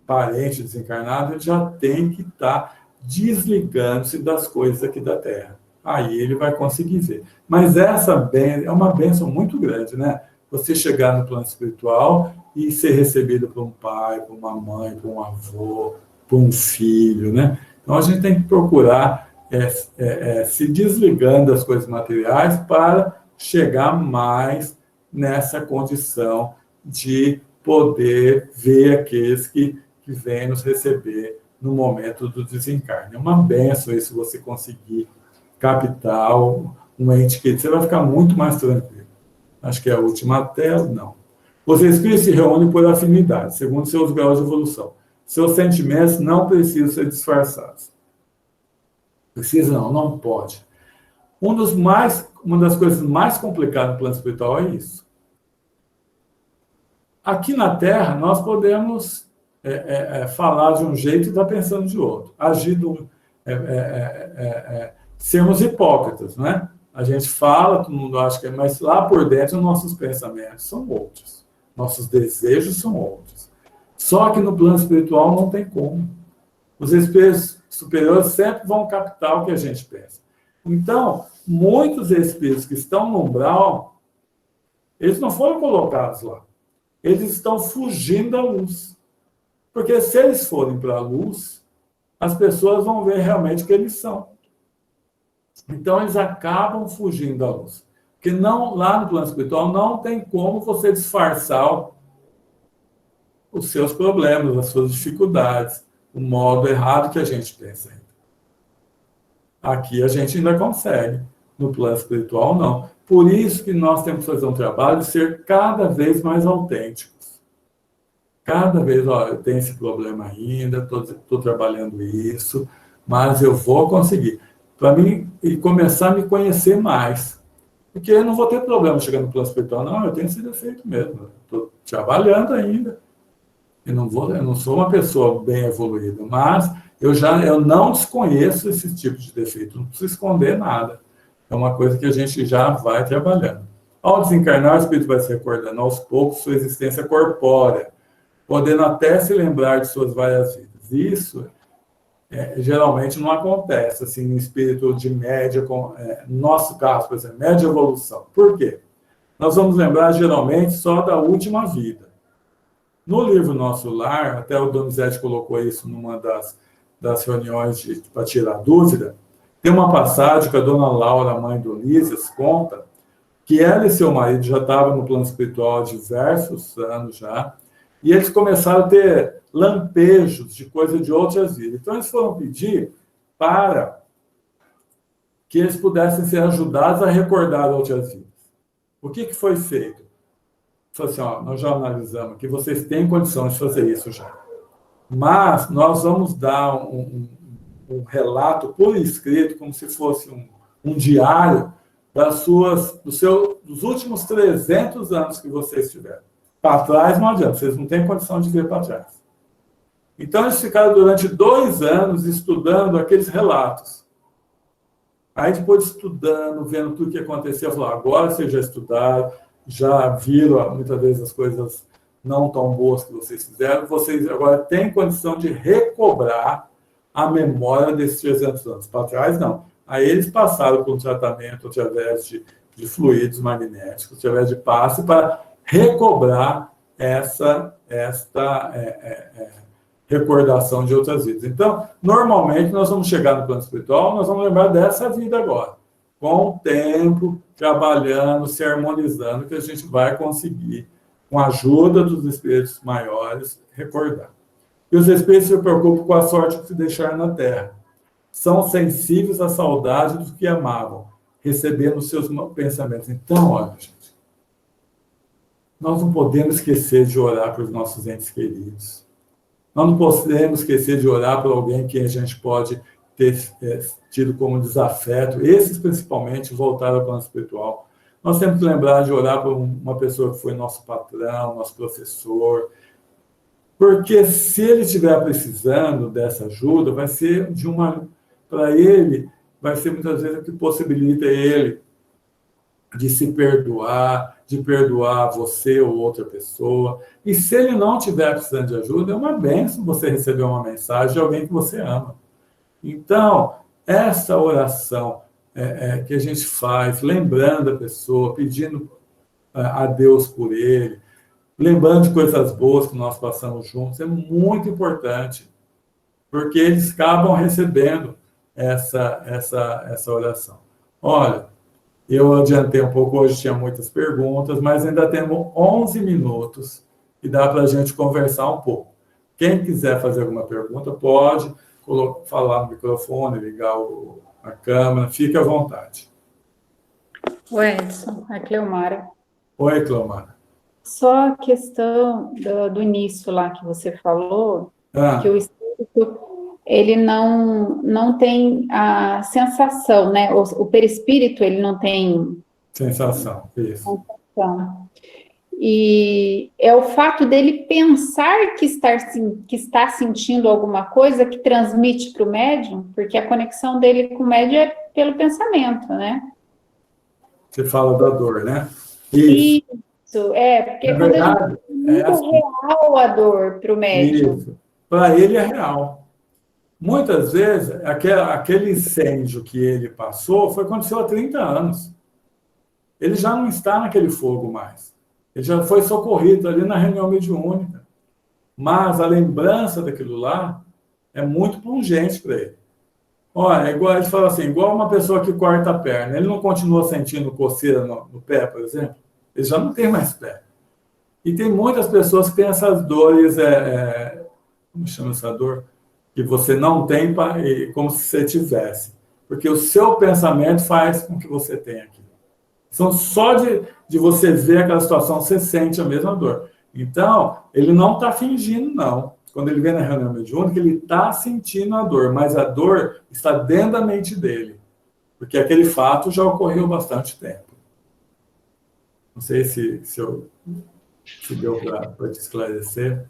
parente desencarnado, ele já tem que estar desligando-se das coisas aqui da Terra. Aí ele vai conseguir ver. Mas essa é uma bênção muito grande, né? Você chegar no plano espiritual e ser recebido por um pai, por uma mãe, por um avô, por um filho, né? Então, a gente tem que procurar se desligando das coisas materiais para chegar mais nessa condição de poder ver aqueles que vêm nos receber no momento do desencarne. É uma benção isso, você conseguir captar um ente querido. Você vai ficar muito mais tranquilo. Acho que é a última tela, não. Os espíritos se reúnem por afinidade, segundo seus graus de evolução. Seus sentimentos não precisam ser disfarçados. Precisa não pode. Uma das coisas mais complicadas no plano espiritual é isso. Aqui na Terra, nós podemos falar de um jeito e estar pensando de outro. Agir sermos hipócritas, né? A gente fala, todo mundo acha que é, mas lá por dentro nossos pensamentos são outros. Nossos desejos são outros. Só que no plano espiritual não tem como. Os espíritos superiores sempre vão captar o que a gente pensa. Então, muitos espíritos que estão no umbral, eles não foram colocados lá. Eles estão fugindo da luz. Porque se eles forem para a luz, as pessoas vão ver realmente o que eles são. Então, eles acabam fugindo da luz. Porque lá no plano espiritual não tem como você disfarçar os seus problemas, as suas dificuldades, o modo errado que a gente pensa ainda. Aqui a gente ainda consegue. No plano espiritual, não. Por isso que nós temos que fazer um trabalho de ser cada vez mais autênticos. Cada vez, eu tenho esse problema ainda, estou trabalhando isso, mas eu vou conseguir. Para mim, e começar a me conhecer mais. Porque eu não vou ter problema chegando no plano espiritual. Não, eu tenho esse defeito mesmo. Estou trabalhando ainda. Eu não sou uma pessoa bem evoluída, mas eu não desconheço esse tipo de defeito. Não preciso esconder nada. É uma coisa que a gente já vai trabalhando. Ao desencarnar, o espírito vai se recordando aos poucos sua existência corpórea, podendo até se lembrar de suas várias vidas. Isso geralmente não acontece assim no espírito de média, no nosso caso, por exemplo, média evolução. Por quê? Nós vamos lembrar geralmente só da última vida. No livro Nosso Lar, até o Donizete colocou isso numa das reuniões para tirar dúvida, tem uma passagem que a dona Laura, mãe do Ulisses, conta que ela e seu marido já estavam no plano espiritual há diversos anos já, e eles começaram a ter lampejos de coisa de outras vidas. Então, eles foram pedir para que eles pudessem ser ajudados a recordar outras vidas. O que foi feito? Falei assim, nós já analisamos que vocês têm condições de fazer isso já. Mas nós vamos dar um relato por escrito, como se fosse um diário dos últimos 300 anos que vocês tiveram. Para trás não adianta, vocês não têm condição de ver para trás. Então, eles ficaram durante 2 anos estudando aqueles relatos. Aí, depois estudando, vendo tudo o que aconteceu, falou, agora vocês já estudaram, já viram muitas vezes as coisas não tão boas que vocês fizeram, vocês agora têm condição de recobrar a memória desses 300 anos. Para trás, não. Aí eles passaram por um tratamento através de fluidos magnéticos, através de passe, para recobrar esta recordação de outras vidas. Então, normalmente, nós vamos chegar no plano espiritual, nós vamos lembrar dessa vida agora. Com o tempo, trabalhando, se harmonizando, que a gente vai conseguir, com a ajuda dos espíritos maiores, recordar. E os espíritos se preocupam com a sorte que se deixar na Terra. são sensíveis à saudade dos que amavam, recebendo seus pensamentos. Então, olha, gente, nós não podemos esquecer de orar para os nossos entes queridos. Nós não podemos esquecer de orar por alguém que a gente pode ter tido como desafeto, esses principalmente voltaram ao plano espiritual. Nós temos que lembrar de orar por uma pessoa que foi nosso patrão, nosso professor, porque se ele estiver precisando dessa ajuda, vai ser para ele, vai ser muitas vezes o que possibilita ele de se perdoar, de perdoar você ou outra pessoa. E se ele não estiver precisando de ajuda, é uma bênção você receber uma mensagem de alguém que você ama. Então, essa oração que a gente faz, lembrando a pessoa, pedindo a Deus por ele, lembrando de coisas boas que nós passamos juntos, é muito importante, porque eles acabam recebendo essa oração. Olha, eu adiantei um pouco, hoje tinha muitas perguntas, mas ainda temos 11 minutos e dá para a gente conversar um pouco. Quem quiser fazer alguma pergunta, pode falar no microfone, ligar a câmera, fique à vontade. O Edson, a Cleomara. Oi, Cleomara. Só a questão do início lá que você falou, que o espírito, ele não tem a sensação, né? O perispírito, ele não tem... Sensação, isso. Sensação. E é o fato dele pensar que está sentindo alguma coisa que transmite para o médium, porque a conexão dele com o médium é pelo pensamento, né? Você fala da dor, né? Isso, porque quando verdade, a gente é muito real a dor para o médium. Isso, para ele é real. Muitas vezes, aquele incêndio que ele passou aconteceu há 30 anos. Ele já não está naquele fogo mais. Ele já foi socorrido ali na reunião mediúnica. Mas a lembrança daquilo lá é muito pungente para ele. Olha, igual a gente fala assim, igual uma pessoa que corta a perna, ele não continua sentindo coceira no pé, por exemplo? Ele já não tem mais pé. E tem muitas pessoas que têm essas dores, como chama essa dor? Que você não tem como se você tivesse. Porque o seu pensamento faz com que você tenha aquilo. Então, só de você ver aquela situação, você sente a mesma dor. Então, ele não está fingindo, não. Quando ele vem na reunião mediúnica, ele está sentindo a dor, mas a dor está dentro da mente dele. Porque aquele fato já ocorreu há bastante tempo. Não sei se deu para te esclarecer.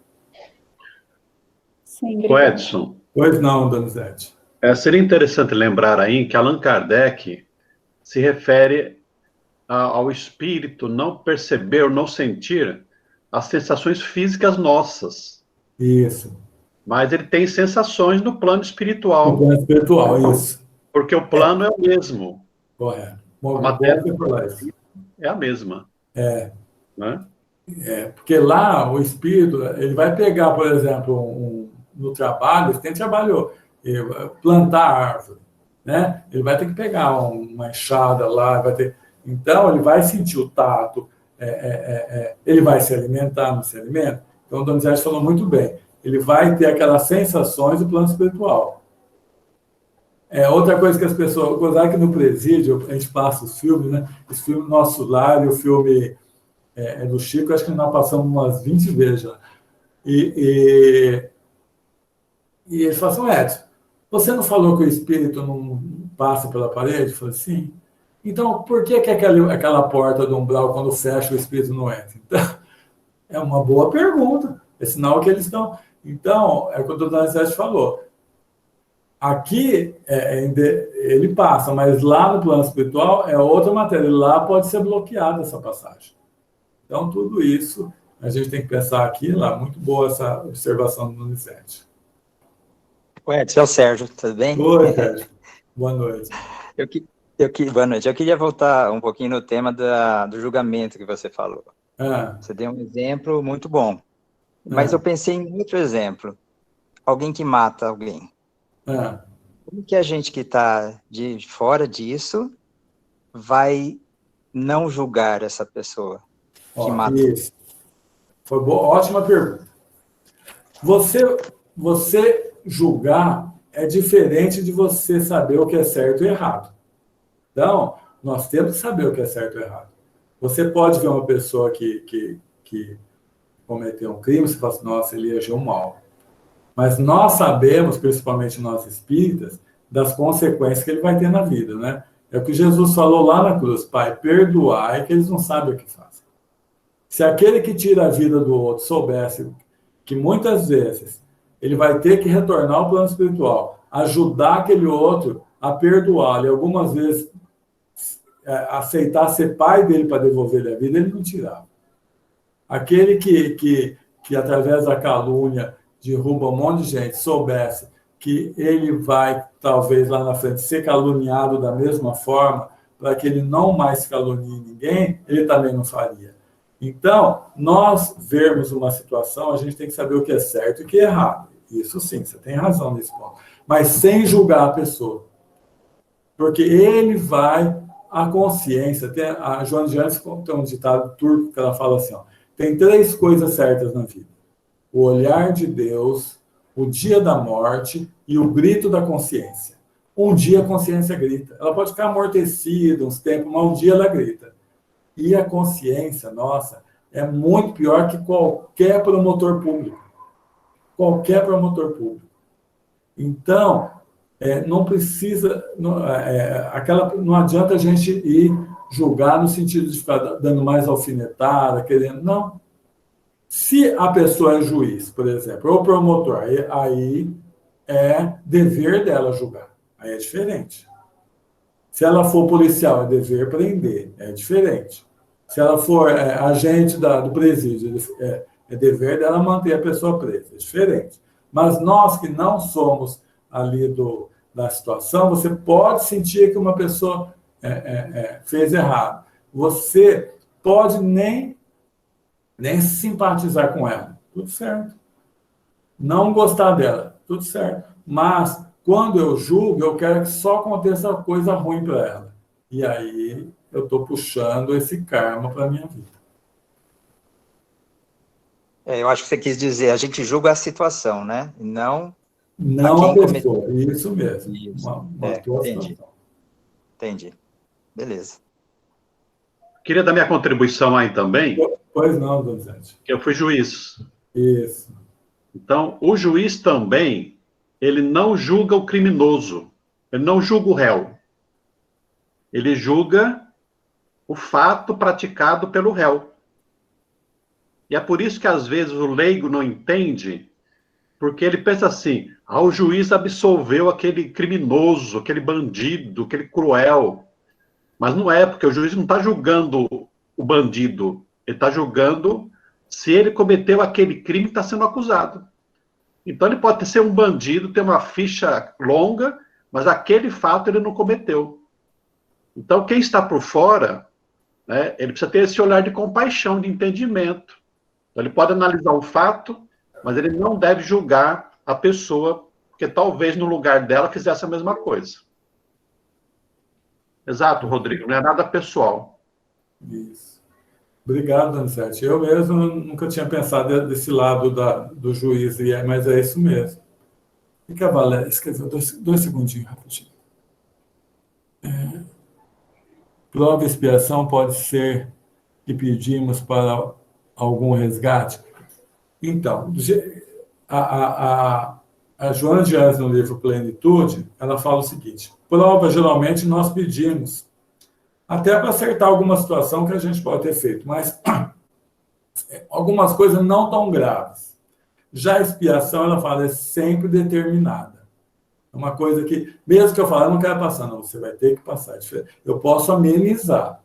Sim, O Edson. Pois não, Donizete. Seria interessante lembrar aí que Allan Kardec se refere ao espírito não perceber, não sentir as sensações físicas nossas. Isso. Mas ele tem sensações no plano espiritual. No plano espiritual, isso. Porque o plano é o mesmo. Correto. A matéria é a mesma. Né? Porque lá o espírito, ele vai pegar, por exemplo, no trabalho, tem trabalho, plantar árvore, né? Ele vai ter que pegar uma enxada lá, então ele vai sentir o tato, ele vai se alimentar, não se alimenta. Então o Donizete falou muito bem, ele vai ter aquelas sensações do plano espiritual. Outra coisa que as pessoas, gozar que no presídio, a gente passa os filmes, né? Esse filme Nosso Lar e o filme do Chico, acho que nós passamos umas 20 vezes já. E eles falam assim, Edson, você não falou que o espírito não passa pela parede? Eu falei, sim. Então, por que aquela porta do umbral, quando fecha, o espírito não entra? Então, é uma boa pergunta. É sinal que eles estão... Então, é o que o doutor Donizete falou. Aqui, ele passa, mas lá no plano espiritual é outra matéria. Lá pode ser bloqueada essa passagem. Então, tudo isso, a gente tem que pensar aqui e lá. Muito boa essa observação do Donizete. Oi, Edson, é o Sérgio, tudo bem? Oi, Sérgio. Boa noite. Boa noite. Eu queria voltar um pouquinho no tema do julgamento que você falou. Você deu um exemplo muito bom. Mas eu pensei em outro exemplo. Alguém que mata alguém. Como que a gente que está de fora disso vai não julgar essa pessoa que mata? Isso. Foi boa, ótima pergunta. Você julgar é diferente de você saber o que é certo e errado. Então, nós temos que saber o que é certo e errado. Você pode ver uma pessoa que cometeu um crime, você fala assim, nossa, ele agiu mal. Mas nós sabemos, principalmente nós espíritas, das consequências que ele vai ter na vida, né? É o que Jesus falou lá na cruz, Pai, perdoai que eles não sabem o que fazem. Se aquele que tira a vida do outro soubesse que muitas vezes ele vai ter que retornar ao plano espiritual, ajudar aquele outro a perdoá-lo, e algumas vezes aceitar ser pai dele para devolver-lhe a vida, ele não tirava. Aquele que através da calúnia derruba um monte de gente, soubesse que ele vai, talvez, lá na frente, ser caluniado da mesma forma, para que ele não mais calunie ninguém, ele também não faria. Então, nós vermos uma situação, a gente tem que saber o que é certo e o que é errado. Isso sim, você tem razão nesse ponto. Mas sem julgar a pessoa. Porque ele vai, a consciência, a Joana de Ângeles tem um ditado turco que ela fala assim, ó, tem 3 coisas certas na vida. O olhar de Deus, o dia da morte e o grito da consciência. Um dia a consciência grita. Ela pode ficar amortecida uns tempos, mas um dia ela grita. E a consciência, nossa, é muito pior que qualquer promotor público. Qualquer promotor público. Então, não precisa... Não adianta a gente ir julgar no sentido de ficar dando mais alfinetada, querendo... Não. Se a pessoa é juiz, por exemplo, ou promotor, aí é dever dela julgar. Aí é diferente. Se ela for policial, é dever prender. É diferente. Se ela for agente do presídio, é dever dela manter a pessoa presa. É diferente. Mas nós que não somos ali da situação, você pode sentir que uma pessoa fez errado. Você pode nem simpatizar com ela. Tudo certo. Não gostar dela. Tudo certo. Mas, quando eu julgo, eu quero que só aconteça coisa ruim para ela. E aí, eu estou puxando esse karma para a minha vida. Eu acho que você quis dizer, a gente julga a situação, né? Não a pessoa. Isso mesmo. Isso. Entendi. Beleza. Queria dar minha contribuição aí também. Pois não, Donizete. Que eu fui juiz. Isso. Então, o juiz também, ele não julga o criminoso. Ele não julga o réu. Ele julga o fato praticado pelo réu. E é por isso que, às vezes, o leigo não entende, porque ele pensa assim, o juiz absolveu aquele criminoso, aquele bandido, aquele cruel. Mas não é, porque o juiz não está julgando o bandido. Ele está julgando se ele cometeu aquele crime que está sendo acusado. Então, ele pode ser um bandido, ter uma ficha longa, mas aquele fato ele não cometeu. Então, quem está por fora, né, ele precisa ter esse olhar de compaixão, de entendimento. Então, ele pode analisar o fato, mas ele não deve julgar a pessoa, porque talvez no lugar dela fizesse a mesma coisa. Exato, Rodrigo, não é nada pessoal. Isso. Obrigado, Donizete. Eu mesmo nunca tinha pensado desse lado do juiz, mas é isso mesmo. E Cavalé, escreveu 2 segundinhos, rapidinho. Prova e expiação pode ser que pedimos para algum resgate? Então, a Joana de Ângeles, no livro Plenitude, ela fala o seguinte, prova, geralmente, nós pedimos, até para acertar alguma situação que a gente pode ter feito, mas algumas coisas não tão graves. Já a expiação, ela fala, é sempre determinada. É uma coisa que, mesmo que eu fale, eu não quero passar, não, você vai ter que passar. Eu posso amenizar.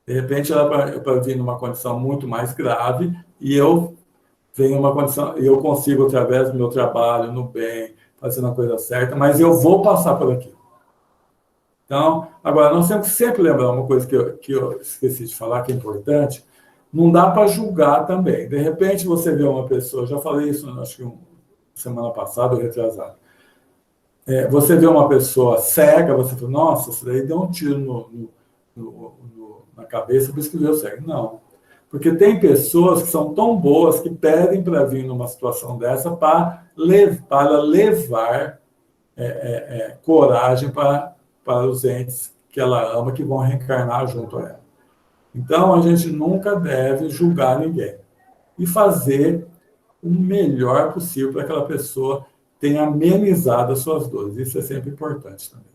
De repente, ela para vir numa condição muito mais grave, e eu venho numa condição, eu consigo, através do meu trabalho, no bem, fazendo a coisa certa, mas eu vou passar por aquilo. Então, agora, nós temos que sempre lembrar uma coisa que eu esqueci de falar, que é importante, não dá para julgar também. De repente, você vê uma pessoa, já falei isso, acho que semana passada ou retrasada, você vê uma pessoa cega, você fala, nossa, isso daí deu um tiro na cabeça, por isso que deu cego. Não. Porque tem pessoas que são tão boas que pedem para vir numa situação dessa para levar coragem para os entes que ela ama, que vão reencarnar junto a ela. Então, a gente nunca deve julgar ninguém e fazer o melhor possível para que aquela pessoa tenha amenizado as suas dores. Isso é sempre importante também.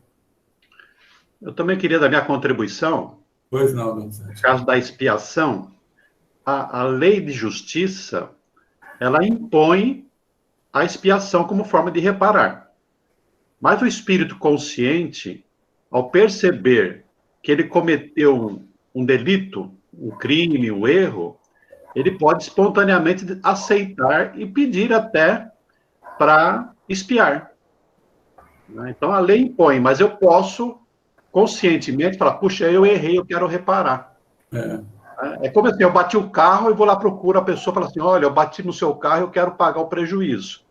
Eu também queria dar minha contribuição. Pois não, Donizete. No caso da expiação, a lei de justiça, ela impõe a expiação como forma de reparar. Mas o espírito consciente, ao perceber que ele cometeu um delito, um crime, um erro, ele pode espontaneamente aceitar e pedir até para expiar. Então, a lei impõe, mas eu posso conscientemente falar, puxa, eu errei, eu quero reparar. É como assim, eu bati o carro e vou lá procuro a pessoa e falo assim, olha, eu bati no seu carro, eu quero pagar o prejuízo.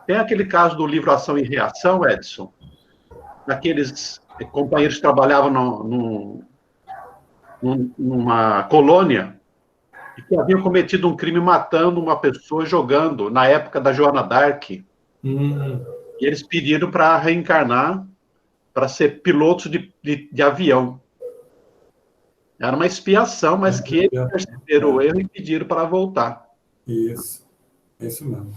Tem aquele caso do livro Ação e Reação, Edson, daqueles companheiros que trabalhavam numa colônia e que haviam cometido um crime matando uma pessoa jogando, na época da Joana d'Arc. E eles pediram para reencarnar, para ser pilotos de avião. Era uma expiação, mas que eles perceberam o erro e pediram para voltar. Isso mesmo.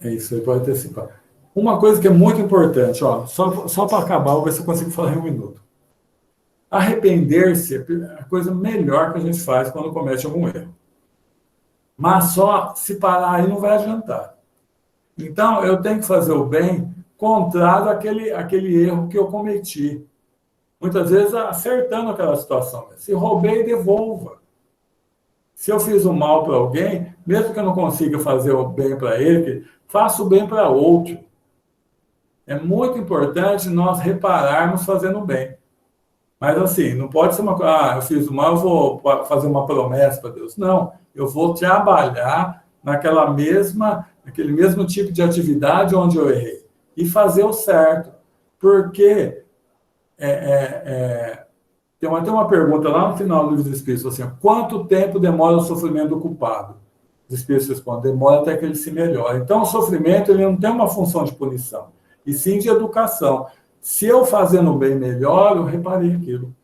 É isso aí, pode antecipar. Uma coisa que é muito importante, só para acabar, vou ver se eu consigo falar em 1 minuto. Arrepender-se é a coisa melhor que a gente faz quando comete algum erro. Mas só se parar aí não vai adiantar. Então, eu tenho que fazer o bem contrário àquele erro que eu cometi. Muitas vezes acertando aquela situação. Se roubei, devolva. Se eu fiz o mal para alguém, mesmo que eu não consiga fazer o bem para ele, faça o bem para outro. É muito importante nós repararmos fazendo o bem. Mas assim, não pode ser uma coisa, eu fiz o mal, eu vou fazer uma promessa para Deus. Não, eu vou trabalhar naquele mesmo tipo de atividade onde eu errei. E fazer o certo. Porque tem até uma pergunta lá no final do livro dos Espíritos, assim, quanto tempo demora o sofrimento do culpado? Os Espíritos respondem, demora até que ele se melhore. Então, o sofrimento ele não tem uma função de punição, e sim de educação. Se eu fazendo bem melhor, eu reparei aquilo.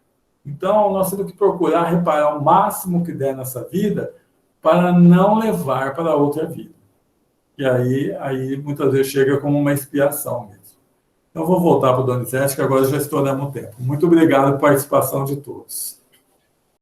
Então, nós temos que procurar reparar o máximo que der nessa vida para não levar para outra vida. E aí muitas vezes chega como uma expiação mesmo. Então, vou voltar para o Donizete, que agora já estouramos o tempo. Muito obrigado pela participação de todos.